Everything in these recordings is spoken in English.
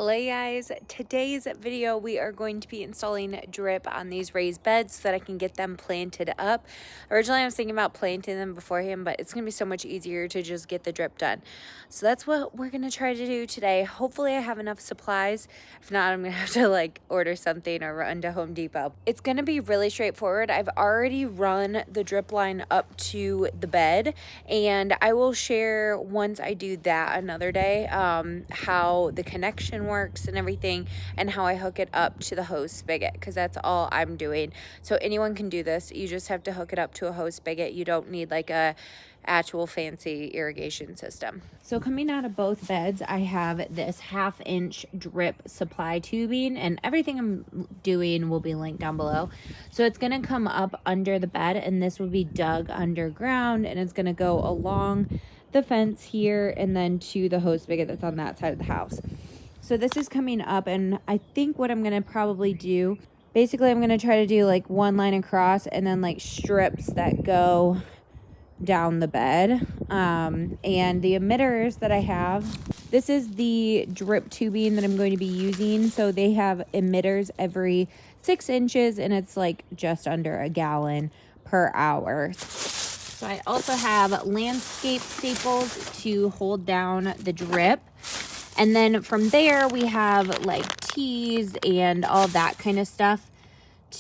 Hello guys, today's video we are going to be installing drip on these raised beds so that I can get them planted up. Originally I was thinking about planting them beforehand, but it's going to be so much easier to just get the drip done. So that's what we're going to try to do today. Hopefully I have enough supplies. If not, I'm going to have to order something or run to Home Depot. It's going to be really straightforward. I've already run the drip line up to the bed, and I will share once I do that another day how the connection works and everything, and how I hook it up to the hose spigot, because that's all I'm doing. So anyone can do this. You just have to hook it up to a hose spigot. You don't need like a actual fancy irrigation system. So coming out of both beds, I have this 1/2 inch drip supply tubing, and everything I'm doing will be linked down below. So it's going to come up under the bed, and this will be dug underground, and it's going to go along the fence here and then to the hose spigot that's on that side of the house. So this is coming up, and I think what I'm going to probably do, basically I'm going to try to do like one line across and then like strips that go down the bed. And the emitters that I have, this is the drip tubing that I'm going to be using. So they have emitters every 6 inches, and it's like just under a gallon per hour. So I also have landscape staples to hold down the drip. And then from there, we have like T's and all that kind of stuff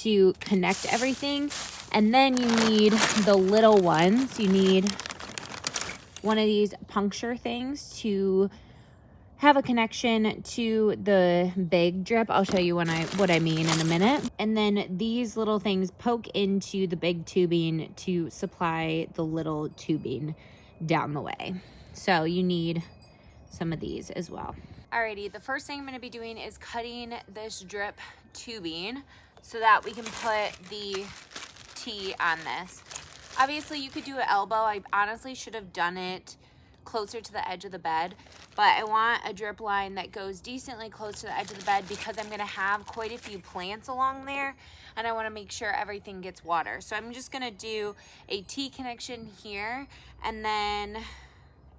to connect everything. And then you need the little ones. You need one of these puncture things to have a connection to the big drip. I'll show you what I mean in a minute. And then these little things poke into the big tubing to supply the little tubing down the way. So you need some of these as well. Alrighty, the first thing I'm going to be doing is cutting this drip tubing so that we can put the T on this. Obviously you could do an elbow. I honestly should have done it closer to the edge of the bed, but I want a drip line that goes decently close to the edge of the bed because I'm going to have quite a few plants along there, and I want to make sure everything gets water. So I'm just going to do a T connection here, and then,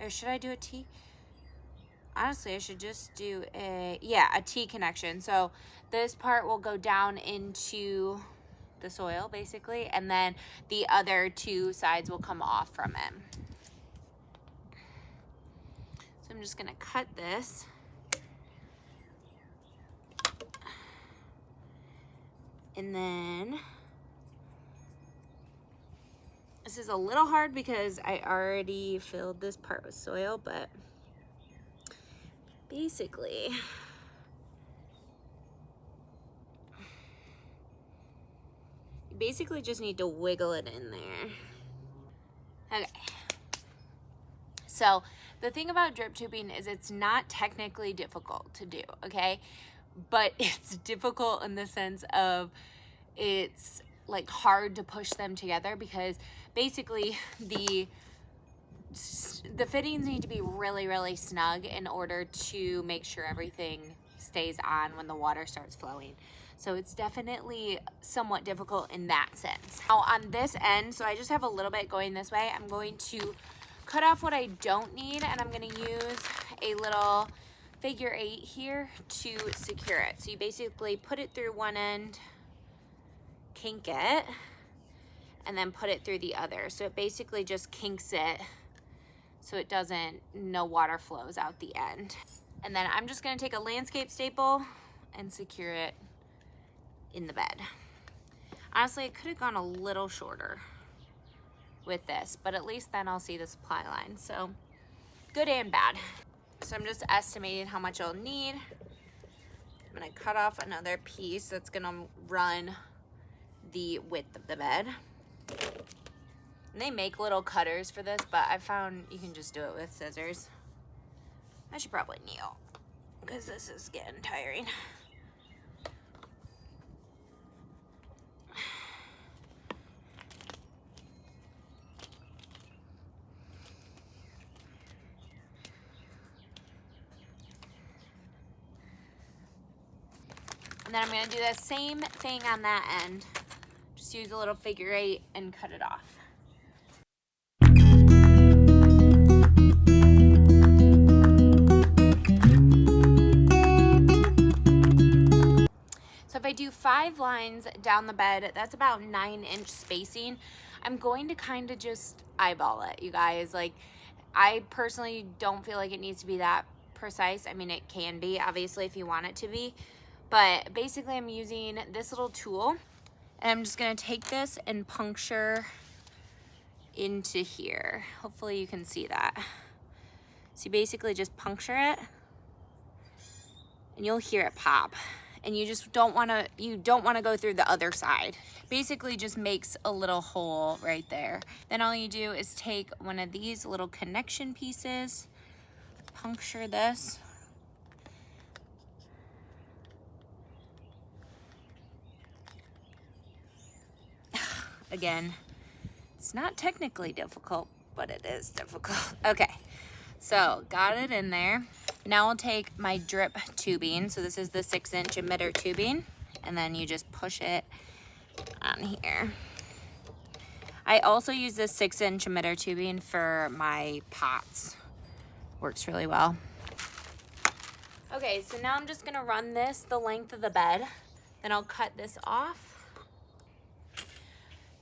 or should I do a T? Honestly, I should just do a T connection. So this part will go down into the soil basically, and then the other two sides will come off from it. So I'm just gonna cut this. And then this is a little hard because I already filled this part with soil, but basically you just need to wiggle it in there. Okay. So the thing about drip tubing is it's not technically difficult to do, okay? But it's difficult in the sense of it's like hard to push them together, because basically the fittings need to be really, really snug in order to make sure everything stays on when the water starts flowing. So it's definitely somewhat difficult in that sense. Now on this end, so I just have a little bit going this way, I'm going to cut off what I don't need, and I'm going to use a little figure 8 here to secure it. So you basically put it through one end, kink it, and then put it through the other. So it basically just kinks it so it doesn't, no water flows out the end. And then I'm just going to take a landscape staple and secure it in the bed. Honestly, it could have gone a little shorter with this, but at least then I'll see the supply line. So good and bad. So I'm just estimating how much I'll need. I'm gonna cut off another piece that's gonna run the width of the bed. And they make little cutters for this, but I found you can just do it with scissors. I should probably kneel because this is getting tiring. And then I'm going to do the same thing on that end. Just use a little figure 8 and cut it off. if I do 5 lines down the bed, that's about 9-inch spacing. I'm going to kind of just eyeball it, you guys. Like, I personally don't feel like it needs to be that precise. I mean, it can be, obviously, if you want it to be. But basically, I'm using this little tool, and I'm just gonna take this and puncture into here. Hopefully you can see that. So you basically just puncture it, and you'll hear it pop. And you just don't wanna go through the other side. Basically just makes a little hole right there. Then all you do is take one of these little connection pieces, puncture this. Again, it's not technically difficult, but it is difficult. Okay, so got it in there. Now I'll take my drip tubing. So this is the 6-inch emitter tubing, and then you just push it on here. I also use this 6-inch emitter tubing for my pots. Works really well. Okay, so now I'm just gonna run this the length of the bed. Then I'll cut this off.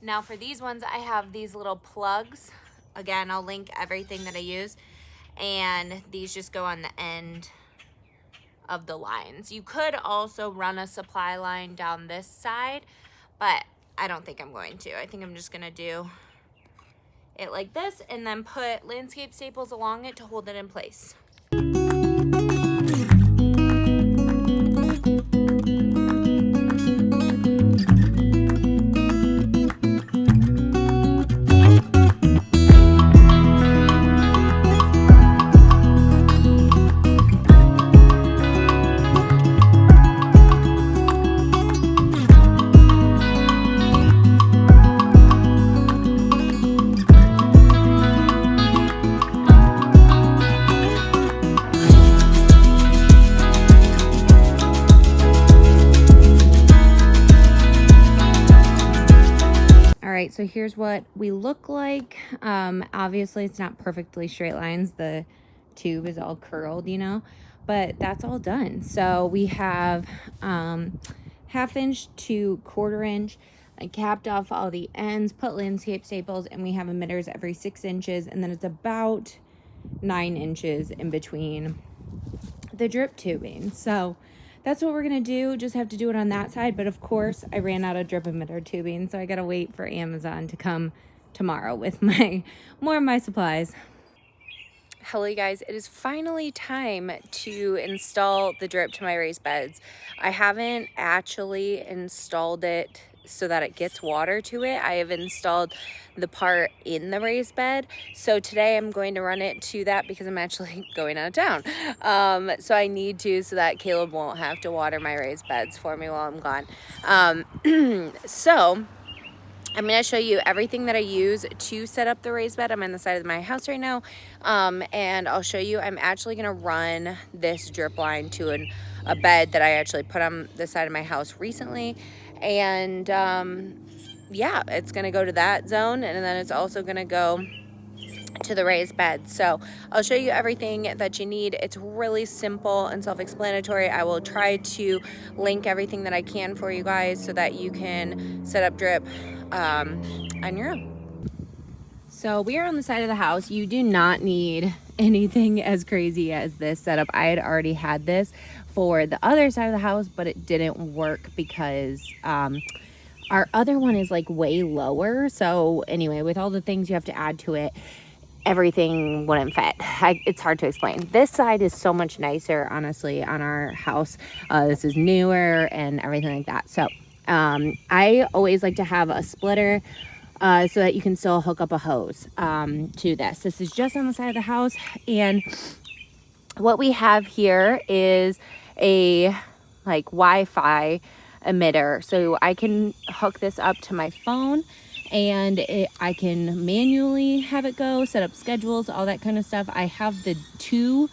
Now for these ones, I have these little plugs. Again, I'll link everything that I use. And these just go on the end of the lines. You could also run a supply line down this side, but I don't think I'm going to. I think I'm just gonna do it like this and then put landscape staples along it to hold it in place. So here's what we look like. Obviously it's not perfectly straight lines. The tube is all curled, you know, but that's all done. So we have 1/2 inch to 1/4 inch. I capped off all the ends, put landscape staples, and we have emitters every 6 inches, and then it's about 9 inches in between the drip tubing. So that's what we're gonna do. Just have to do it on that side. But of course, I ran out of drip emitter tubing, so I gotta wait for Amazon to come tomorrow with more of my supplies. Hello, you guys. It is finally time to install the drip to my raised beds. I haven't actually installed it so that it gets water to it. I have installed the part in the raised bed. So today I'm going to run it to that because I'm actually going out of town. So I need to, so that Caleb won't have to water my raised beds for me while I'm gone. So I'm going to show you everything that I use to set up the raised bed. I'm on the side of my house right now. And I'll show you, I'm actually going to run this drip line to a bed that I actually put on the side of my house recently. And yeah, it's going to go to that zone, and then it's also going to go to the raised bed. So I'll show you everything that you need. It's really simple and self-explanatory. I will try to link everything that I can for you guys so that you can set up drip on your own. So we are on the side of the house. You do not need anything as crazy as this setup. I had already had this for the other side of the house, but it didn't work because our other one is like way lower. So anyway, with all the things you have to add to it, everything wouldn't fit. It's hard to explain. This side is so much nicer, honestly, on our house. This is newer and everything like that. So I always like to have a splitter so that you can still hook up a hose to this. This is just on the side of the house. And what we have here is a like Wi-Fi emitter. So I can hook this up to my phone, and I can manually have it go, set up schedules, all that kind of stuff. I have the two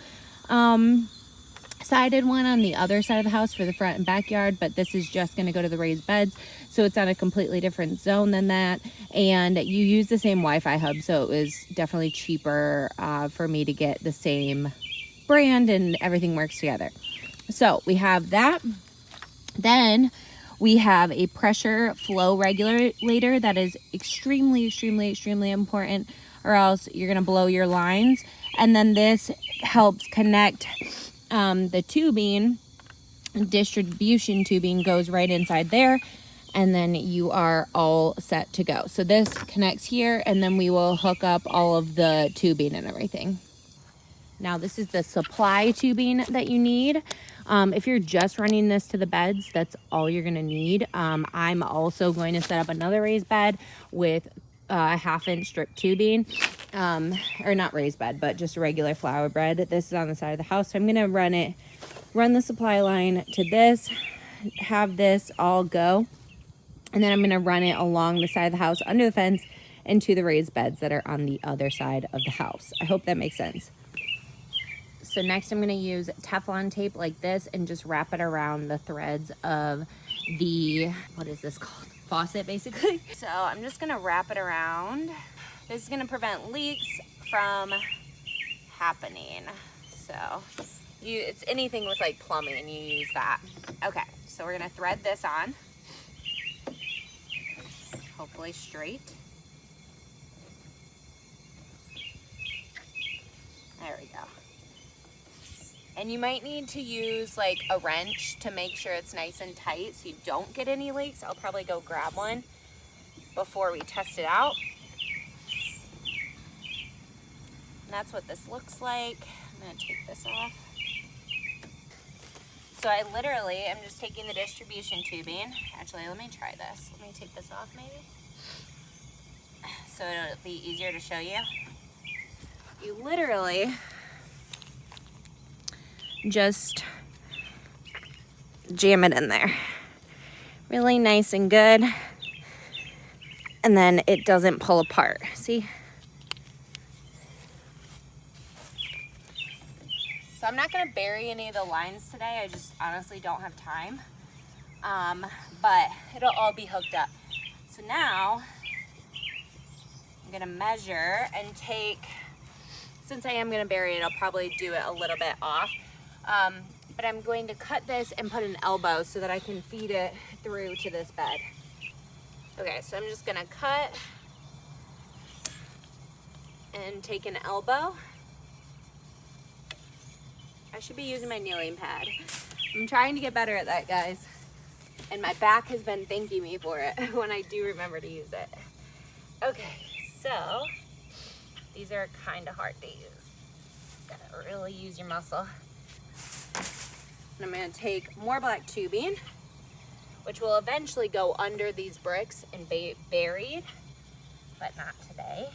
sided one on the other side of the house for the front and backyard, but this is just going to go to the raised beds, so it's on a completely different zone than that. And you use the same Wi-Fi hub, so it was definitely cheaper for me to get the same brand, and everything works together. So we have that. Then We have a pressure flow regulator that is extremely important, or else you're gonna blow your lines. And then this helps connect the tubing. Distribution tubing goes right inside there, and then you are all set to go. So this connects here, and then we will hook up all of the tubing and everything. Now this is the supply tubing that you need. If you're just running this to the beds, that's all you're gonna need. I'm also going to set up another raised bed with a 1/2 inch strip tubing, or not raised bed, but just a regular flower bed. This is on the side of the house, so I'm gonna run the supply line to this, have this all go, and then I'm gonna run it along the side of the house, under the fence, into the raised beds that are on the other side of the house. I hope that makes sense. So next I'm gonna use Teflon tape like this and just wrap it around the threads of the, what is this called? Faucet, basically. So I'm just gonna wrap it around. This is gonna prevent leaks from happening. So it's anything with like plumbing, you use that. Okay, so we're gonna thread this on, hopefully straight. There we go. And you might need to use like a wrench to make sure it's nice and tight so you don't get any leaks. I'll probably go grab one before we test it out. And that's what this looks like. I'm gonna take this off. So I literally am just taking the distribution tubing. Actually, let me try this. Let me take this off maybe, so it'll be easier to show you. You literally just jam it in there. Really nice and good. And then it doesn't pull apart, see? So I'm not gonna bury any of the lines today. I just honestly don't have time. But it'll all be hooked up. So now I'm gonna measure and take, since I am gonna bury it, I'll probably do it a little bit off. But I'm going to cut this and put an elbow so that I can feed it through to this bed. Okay, so I'm just gonna cut and take an elbow. I should be using my kneeling pad. I'm trying to get better at that, guys. And my back has been thanking me for it when I do remember to use it. Okay, so these are kind of hard to use. Gotta really use your muscle. And I'm gonna take more black tubing, which will eventually go under these bricks and be buried, but not today.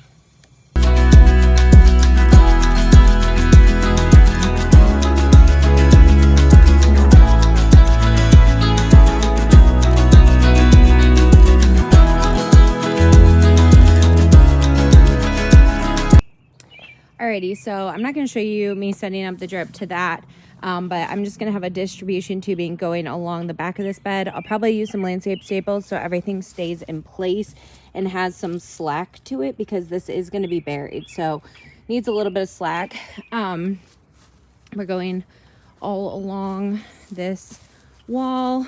Alrighty, so I'm not going to show you me setting up the drip to that, but I'm just going to have a distribution tubing going along the back of this bed. I'll probably use some landscape staples so everything stays in place and has some slack to it, because this is going to be buried, so needs a little bit of slack. We're going all along this wall,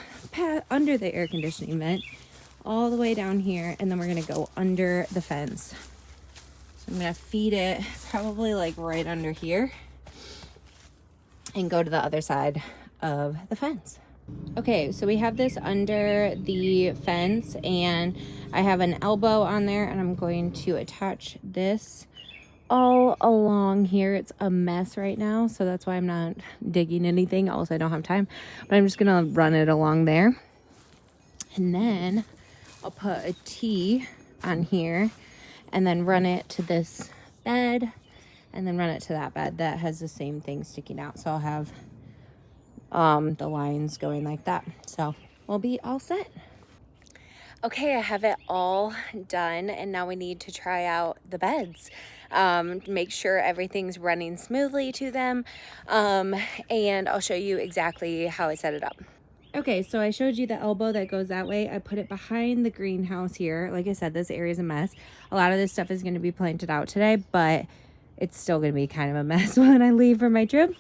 under the air conditioning vent, all the way down here, and then we're going to go under the fence. I'm gonna feed it probably like right under here and go to the other side of the fence. Okay, so we have this under the fence and I have an elbow on there, and I'm going to attach this all along here. It's a mess right now, so that's why I'm not digging anything, also I don't have time, but I'm just gonna run it along there. And then I'll put a T on here and then run it to this bed, and then run it to that bed that has the same thing sticking out. So I'll have the lines going like that. So we'll be all set. Okay, I have it all done, and now we need to try out the beds. Make sure everything's running smoothly to them, and I'll show you exactly how I set it up. Okay, so I showed you the elbow that goes that way. I put it behind the greenhouse here. Like I said, this area is a mess. A lot of this stuff is going to be planted out today, but it's still going to be kind of a mess when I leave for my trip.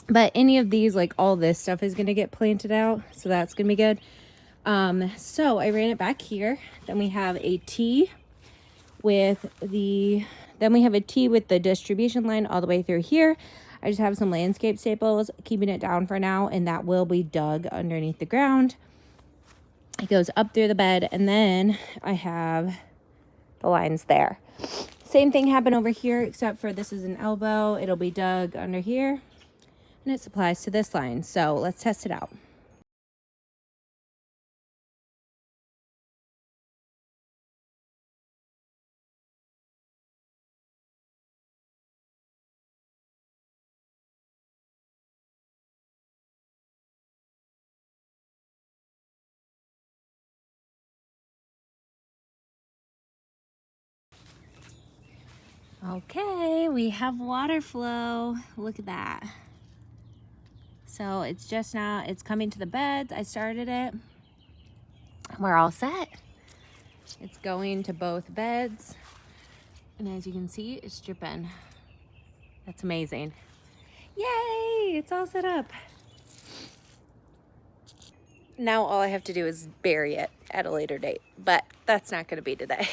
But any of these, like all this stuff is going to get planted out, so that's going to be good. So I ran it back here. Then we have a T with the distribution line all the way through here. I just have some landscape staples keeping it down for now, and that will be dug underneath the ground. It goes up through the bed, and then I have the lines there. Same thing happened over here, except for this is an elbow. It'll be dug under here, and it supplies to this line. So let's test it out. Okay, we have water flow. Look at that. So it's just now, it's coming to the beds. I started it. We're all set. It's going to both beds. And as you can see, it's dripping. That's amazing. Yay, it's all set up. Now all I have to do is bury it at a later date, but that's not gonna be today.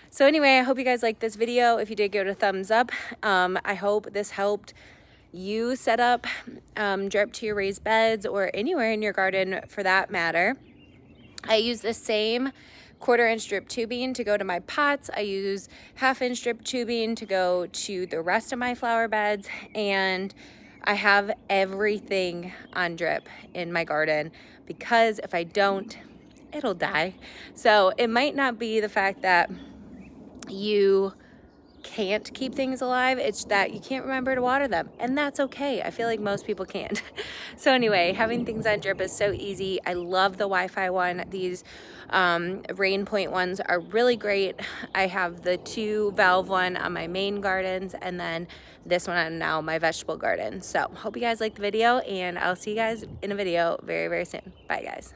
So anyway, I hope you guys liked this video. If you did, give it a thumbs up. I hope this helped you set up drip to your raised beds or anywhere in your garden for that matter. I use the same 1/4 inch drip tubing to go to my pots. I use 1/2 inch drip tubing to go to the rest of my flower beds, and I have everything on drip in my garden because if I don't, it'll die. So it might not be the fact that you can't keep things alive, it's that you can't remember to water them, and that's okay. I feel like most people can't. So anyway, having things on drip is so easy. I love the Wi-Fi one. These rain point ones are really great. I have the 2 valve one on my main gardens, and then this one on now my vegetable garden. So hope you guys liked the video, and I'll see you guys in a video very, very soon. Bye guys.